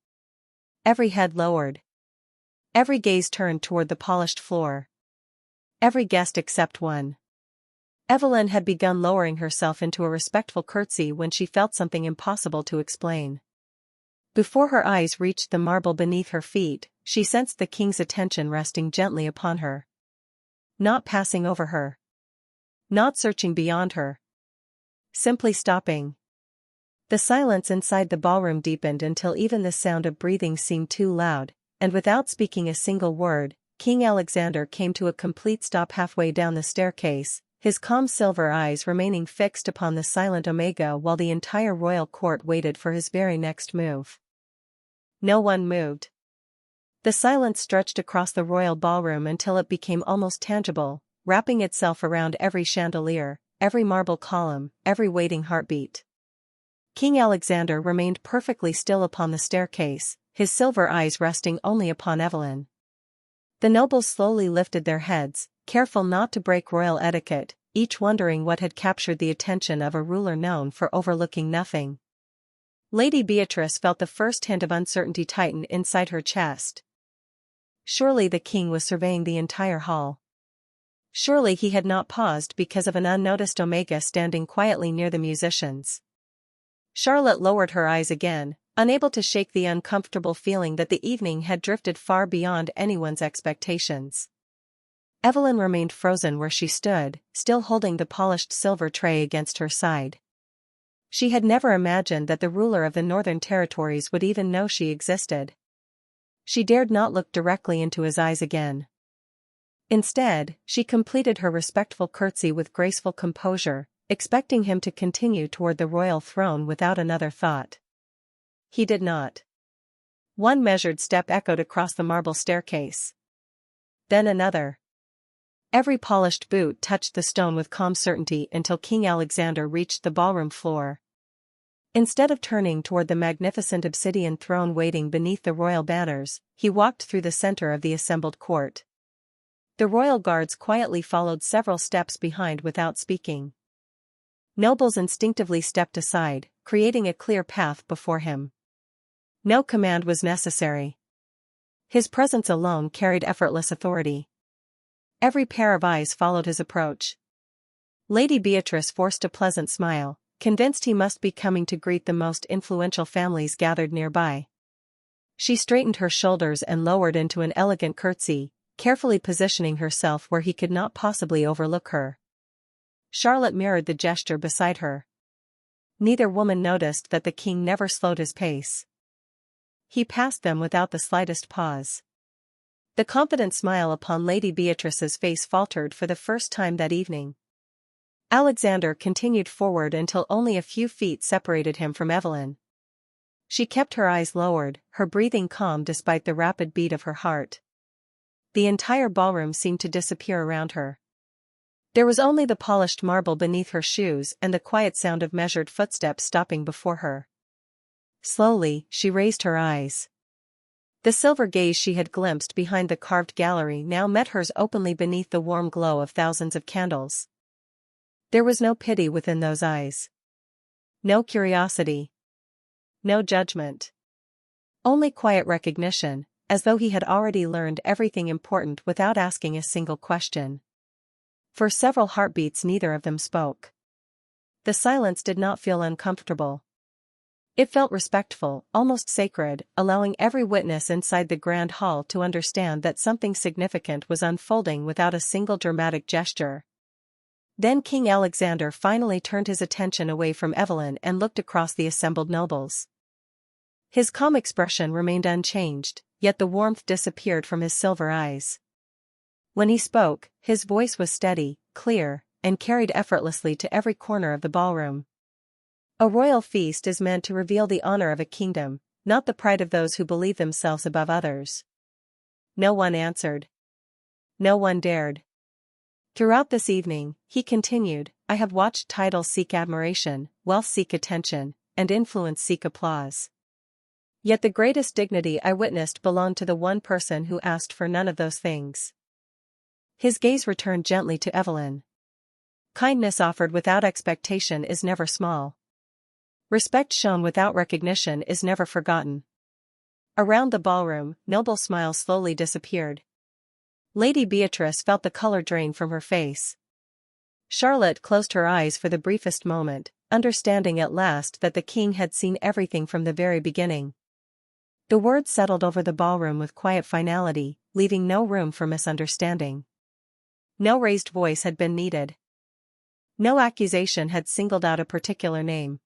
Every head lowered. Every gaze turned toward the polished floor. Every guest except one. Evelyn had begun lowering herself into a respectful curtsy when she felt something impossible to explain. Before her eyes reached the marble beneath her feet, she sensed the king's attention resting gently upon her. Not passing over her. Not searching beyond her. Simply stopping. The silence inside the ballroom deepened until even the sound of breathing seemed too loud, and without speaking a single word, King Alexander came to a complete stop halfway down the staircase, his calm silver eyes remaining fixed upon the silent Omega while the entire royal court waited for his very next move. No one moved. The silence stretched across the royal ballroom until it became almost tangible, wrapping itself around every chandelier, every marble column, every waiting heartbeat. King Alexander remained perfectly still upon the staircase, his silver eyes resting only upon Evelyn. The nobles slowly lifted their heads, careful not to break royal etiquette, each wondering what had captured the attention of a ruler known for overlooking nothing. Lady Beatrice felt the first hint of uncertainty tighten inside her chest. Surely the king was surveying the entire hall. Surely he had not paused because of an unnoticed Omega standing quietly near the musicians. Charlotte lowered her eyes again, unable to shake the uncomfortable feeling that the evening had drifted far beyond anyone's expectations. Evelyn remained frozen where she stood, still holding the polished silver tray against her side. She had never imagined that the ruler of the Northern Territories would even know she existed. She dared not look directly into his eyes again. Instead, she completed her respectful curtsy with graceful composure, expecting him to continue toward the royal throne without another thought. He did not. One measured step echoed across the marble staircase. Then another. Every polished boot touched the stone with calm certainty until King Alexander reached the ballroom floor. Instead of turning toward the magnificent obsidian throne waiting beneath the royal banners, he walked through the center of the assembled court. The royal guards quietly followed several steps behind without speaking. Nobles instinctively stepped aside, creating a clear path before him. No command was necessary. His presence alone carried effortless authority. Every pair of eyes followed his approach. Lady Beatrice forced a pleasant smile, convinced he must be coming to greet the most influential families gathered nearby. She straightened her shoulders and lowered into an elegant curtsy, carefully positioning herself where he could not possibly overlook her. Charlotte mirrored the gesture beside her. Neither woman noticed that the king never slowed his pace. He passed them without the slightest pause. The confident smile upon Lady Beatrice's face faltered for the first time that evening. Alexander continued forward until only a few feet separated him from Evelyn. She kept her eyes lowered, her breathing calm despite the rapid beat of her heart. the entire ballroom seemed to disappear around her. There was only the polished marble beneath her shoes and the quiet sound of measured footsteps stopping before her. Slowly, she raised her eyes. The silver gaze she had glimpsed behind the carved gallery now met hers openly beneath the warm glow of thousands of candles. There was no pity within those eyes. No curiosity. No judgment. Only quiet recognition, as though he had already learned everything important without asking a single question. For several heartbeats neither of them spoke. The silence did not feel uncomfortable. It felt respectful, almost sacred, allowing every witness inside the grand hall to understand that something significant was unfolding without a single dramatic gesture. Then King Alexander finally turned his attention away from Evelyn and looked across the assembled nobles. His calm expression remained unchanged, yet the warmth disappeared from his silver eyes. When he spoke, his voice was steady, clear, and carried effortlessly to every corner of the ballroom. A royal feast is meant to reveal the honor of a kingdom, not the pride of those who believe themselves above others. No one answered. No one dared. Throughout this evening, he continued, I have watched titles seek admiration, wealth seek attention, and influence seek applause. Yet the greatest dignity I witnessed belonged to the one person who asked for none of those things. His gaze returned gently to Evelyn. Kindness offered without expectation is never small. Respect shown without recognition is never forgotten. Around the ballroom, noble smiles slowly disappeared. Lady Beatrice felt the color drain from her face. Charlotte closed her eyes for the briefest moment, understanding at last that the king had seen everything from the very beginning. The words settled over the ballroom with quiet finality, leaving no room for misunderstanding. No raised voice had been needed. No accusation had singled out a particular name.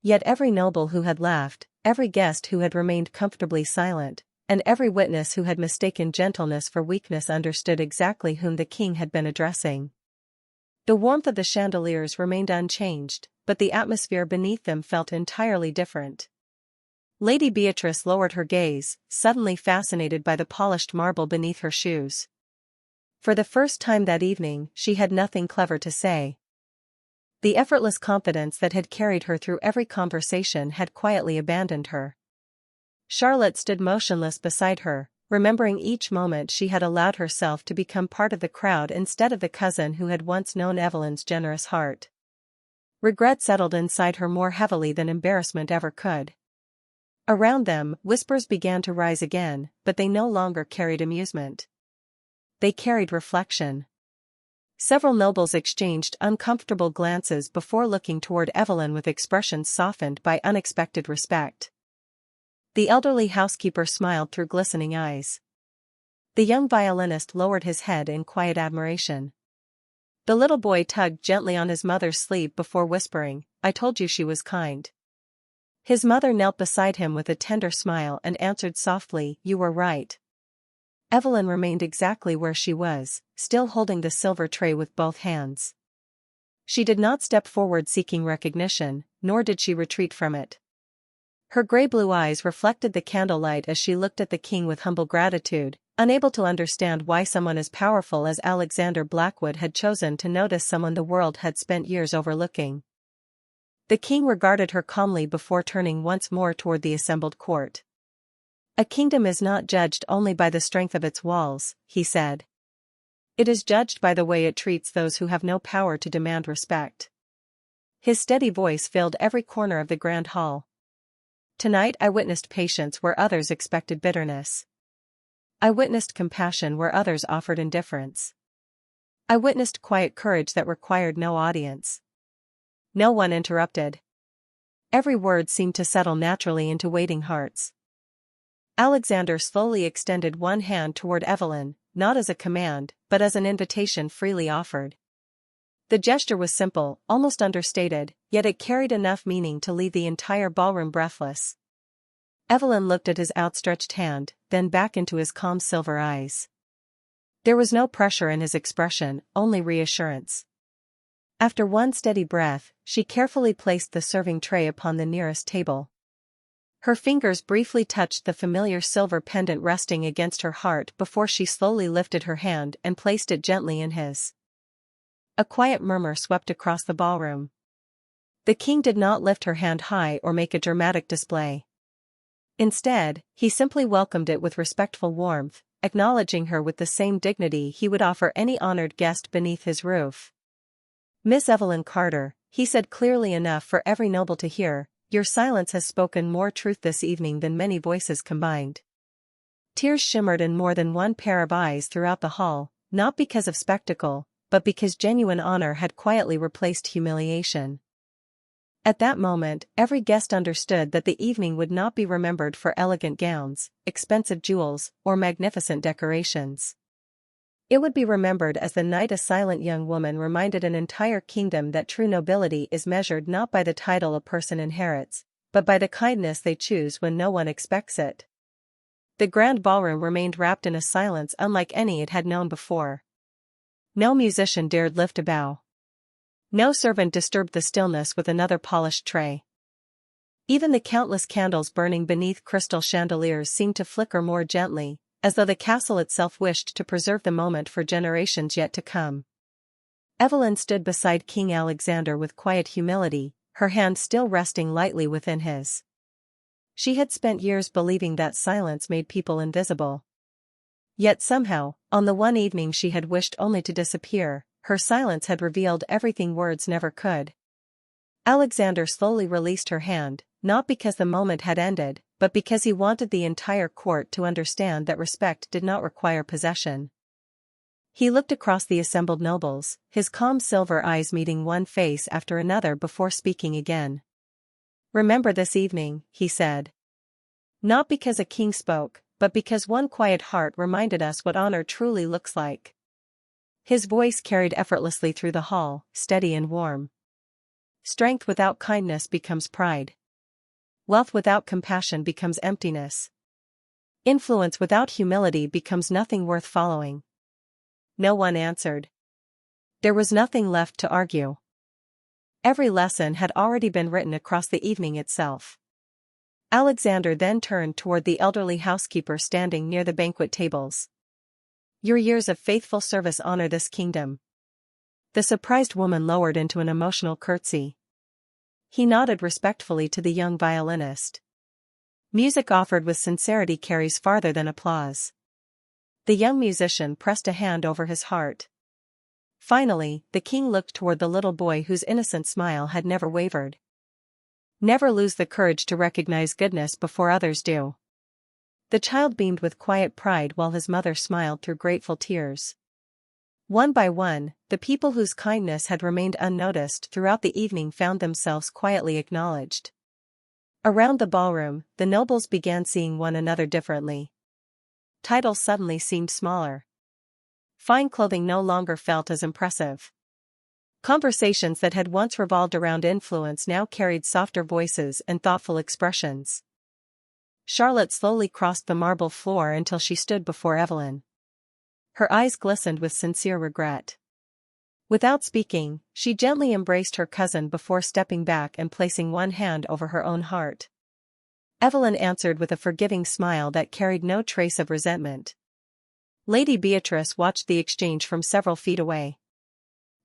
Yet every noble who had laughed, every guest who had remained comfortably silent, and every witness who had mistaken gentleness for weakness understood exactly whom the king had been addressing. The warmth of the chandeliers remained unchanged, but the atmosphere beneath them felt entirely different. Lady Beatrice lowered her gaze, suddenly fascinated by the polished marble beneath her shoes. For the first time that evening, she had nothing clever to say. The effortless confidence that had carried her through every conversation had quietly abandoned her. Charlotte stood motionless beside her, remembering each moment she had allowed herself to become part of the crowd instead of the cousin who had once known Evelyn's generous heart. Regret settled inside her more heavily than embarrassment ever could. Around them, whispers began to rise again, but they no longer carried amusement. They carried reflection. Several nobles exchanged uncomfortable glances before looking toward Evelyn with expressions softened by unexpected respect. The elderly housekeeper smiled through glistening eyes. The young violinist lowered his head in quiet admiration. The little boy tugged gently on his mother's sleeve before whispering, I told you she was kind. His mother knelt beside him with a tender smile and answered softly, you were right. Evelyn remained exactly where she was, still holding the silver tray with both hands. She did not step forward seeking recognition, nor did she retreat from it. Her gray-blue eyes reflected the candlelight as she looked at the king with humble gratitude, unable to understand why someone as powerful as Alexander Blackwood had chosen to notice someone the world had spent years overlooking. The king regarded her calmly before turning once more toward the assembled court. A kingdom is not judged only by the strength of its walls, he said. It is judged by the way it treats those who have no power to demand respect. His steady voice filled every corner of the grand hall. Tonight I witnessed patience where others expected bitterness. I witnessed compassion where others offered indifference. I witnessed quiet courage that required no audience. No one interrupted. Every word seemed to settle naturally into waiting hearts. Alexander slowly extended one hand toward Evelyn, not as a command, but as an invitation freely offered. The gesture was simple, almost understated, yet it carried enough meaning to leave the entire ballroom breathless. Evelyn looked at his outstretched hand, then back into his calm silver eyes. There was no pressure in his expression, only reassurance. After one steady breath, she carefully placed the serving tray upon the nearest table. Her fingers briefly touched the familiar silver pendant resting against her heart before she slowly lifted her hand and placed it gently in his. A quiet murmur swept across the ballroom. The king did not lift her hand high or make a dramatic display. Instead, he simply welcomed it with respectful warmth, acknowledging her with the same dignity he would offer any honored guest beneath his roof. "Miss Evelyn Carter," he said clearly enough for every noble to hear, "your silence has spoken more truth this evening than many voices combined." Tears shimmered in more than one pair of eyes throughout the hall, not because of spectacle, but because genuine honor had quietly replaced humiliation. At that moment, every guest understood that the evening would not be remembered for elegant gowns, expensive jewels, or magnificent decorations. It would be remembered as the night a silent young woman reminded an entire kingdom that true nobility is measured not by the title a person inherits, but by the kindness they choose when no one expects it. The grand ballroom remained wrapped in a silence unlike any it had known before. No musician dared lift a bow. No servant disturbed the stillness with another polished tray. Even the countless candles burning beneath crystal chandeliers seemed to flicker more gently, as though the castle itself wished to preserve the moment for generations yet to come. Evelyn stood beside King Alexander with quiet humility, her hand still resting lightly within his. She had spent years believing that silence made people invisible. Yet somehow, on the one evening she had wished only to disappear, her silence had revealed everything words never could. Alexander slowly released her hand, not because the moment had ended, but because he wanted the entire court to understand that respect did not require possession. He looked across the assembled nobles, his calm silver eyes meeting one face after another before speaking again. "Remember this evening," he said. "Not because a king spoke, but because one quiet heart reminded us what honor truly looks like." His voice carried effortlessly through the hall, steady and warm. "Strength without kindness becomes pride. Wealth without compassion becomes emptiness. Influence without humility becomes nothing worth following." No one answered. There was nothing left to argue. Every lesson had already been written across the evening itself. Alexander then turned toward the elderly housekeeper standing near the banquet tables. "Your years of faithful service honor this kingdom." The surprised woman lowered into an emotional curtsy. He nodded respectfully to the young violinist. Music offered with sincerity carries farther than applause. The young musician pressed a hand over his heart. Finally, the king looked toward the little boy whose innocent smile had never wavered. "Never lose the courage to recognize goodness before others do." The child beamed with quiet pride while his mother smiled through grateful tears. One by one, the people whose kindness had remained unnoticed throughout the evening found themselves quietly acknowledged. Around the ballroom, the nobles began seeing one another differently. Titles suddenly seemed smaller. Fine clothing no longer felt as impressive. Conversations that had once revolved around influence now carried softer voices and thoughtful expressions. Charlotte slowly crossed the marble floor until she stood before Evelyn. Her eyes glistened with sincere regret. Without speaking, she gently embraced her cousin before stepping back and placing one hand over her own heart. Evelyn answered with a forgiving smile that carried no trace of resentment. Lady Beatrice watched the exchange from several feet away.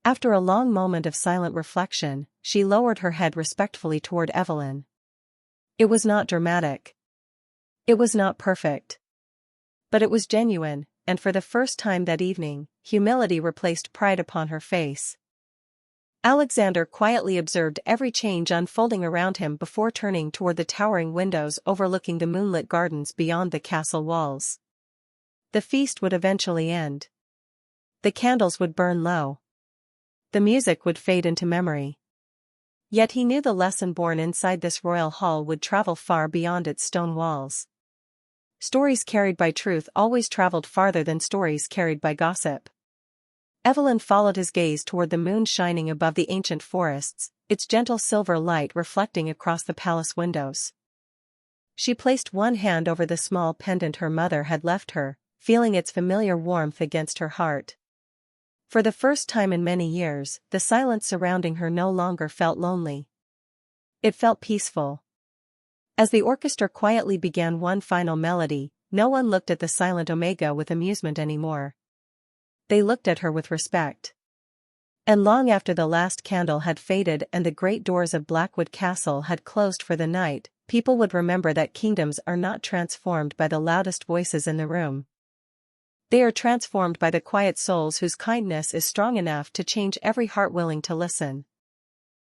After a long moment of silent reflection, she lowered her head respectfully toward Evelyn. It was not dramatic. It was not perfect. But it was genuine, and for the first time that evening, humility replaced pride upon her face. Alexander quietly observed every change unfolding around him before turning toward the towering windows overlooking the moonlit gardens beyond the castle walls. The feast would eventually end. The candles would burn low. The music would fade into memory. Yet he knew the lesson born inside this royal hall would travel far beyond its stone walls. Stories carried by truth always traveled farther than stories carried by gossip. Evelyn followed his gaze toward the moon shining above the ancient forests, its gentle silver light reflecting across the palace windows. She placed one hand over the small pendant her mother had left her, feeling its familiar warmth against her heart. For the first time in many years, the silence surrounding her no longer felt lonely. It felt peaceful. As the orchestra quietly began one final melody, no one looked at the silent Omega with amusement anymore. They looked at her with respect. And long after the last candle had faded and the great doors of Blackwood Castle had closed for the night, people would remember that kingdoms are not transformed by the loudest voices in the room. They are transformed by the quiet souls whose kindness is strong enough to change every heart willing to listen.